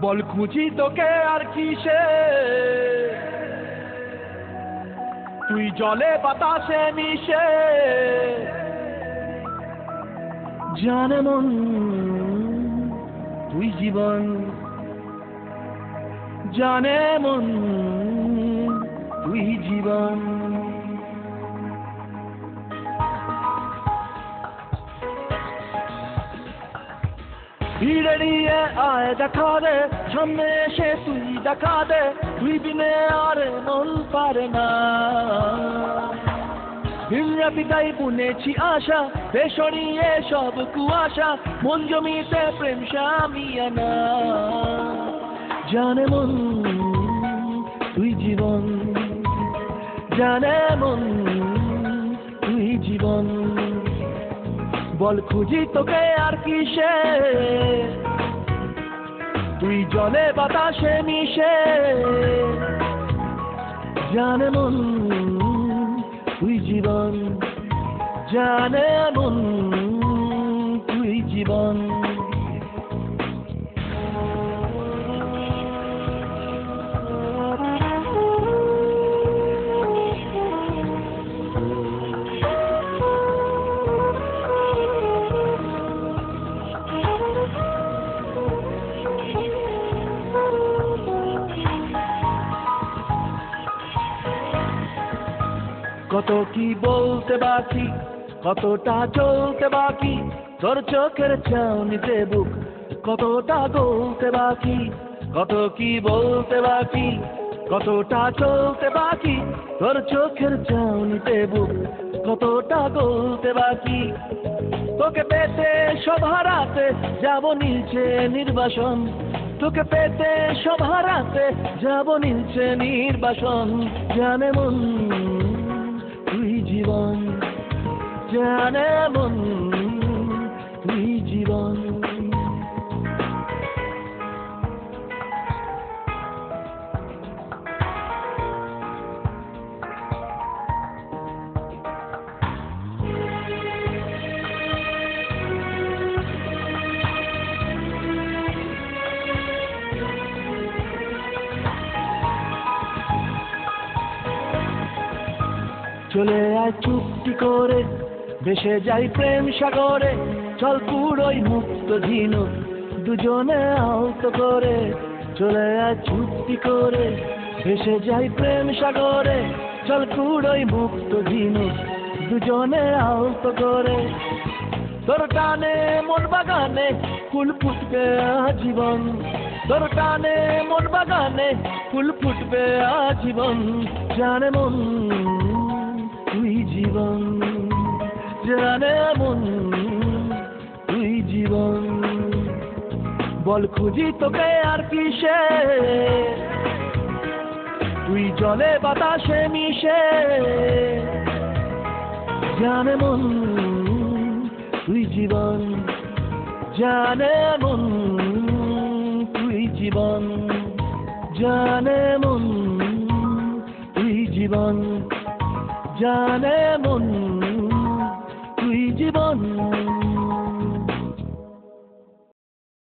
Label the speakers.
Speaker 1: বল খুঁজি তোকে আর কিসে, তুই জলে বাতাসে মিশে। জানে মন তুই জীবন, জানে মন তুই জীবন। ভিড়ে নিয়ে আয় দেখা দে, সামনে এসে তুই দেখা দে, তুই বিনে আর মন পারে না। দিনরাতি তাই বুনেছি আশা, বেসরিয়ে সব কুয়াশা, মন জমিতে প্রেম শামিয়ানা। জানে মন তুই জীবন, জানে মন তুই জীবন। বল খুঁজি তোকে আর কিসে, তুই জলে বাতাসে মিশে। জানে মন তুই জীবন, জানে মন তুই জীবন। কত কি বলতে বাকি, কতটা চলতে বাকি, তোর চোখের চাউনিতে বুক কতটা গলতে বাকি। কত কি বলতে বাকি, কতটা চলতে বাকি, তোর চোখের চাউনিতে বুক কতটা গলতে বাকি। তোকে পেতে সব হারাতে যাব নিচে নির্বাসন, তোকে পেতে সব হারাতে যাব নিচে নির্বাসন। জানে মন তুই জীবন, জানে মন তুই জীবন। চলে আয় চুপটি করে, ভেসে যাই প্রেম সাগরে, চল পুরোই মুক্ত ঝিনুক দুজনে আলতো করে। চলে আয় চুপটি করে, ভেসে যাই প্রেম সাগরে, চল পুরোই মুক্ত ঝিনুক দুজনে আলতো করে। তোর টানে মন বাগানে ফুল ফুটবে আজীবন, তোর টানে মন বাগানে ফুল ফুটবে আজীবন। জানে মন তুই জীবন, জানে মন তুই জীবন। বল খুঁজি তোকে আর কিসে, তুই জলে বাতাসে মিশে। জানে মন তুই জীবন, জানে মন তুই জীবন, জানে মন তুই জীবন, জানে মন তুই জীবন।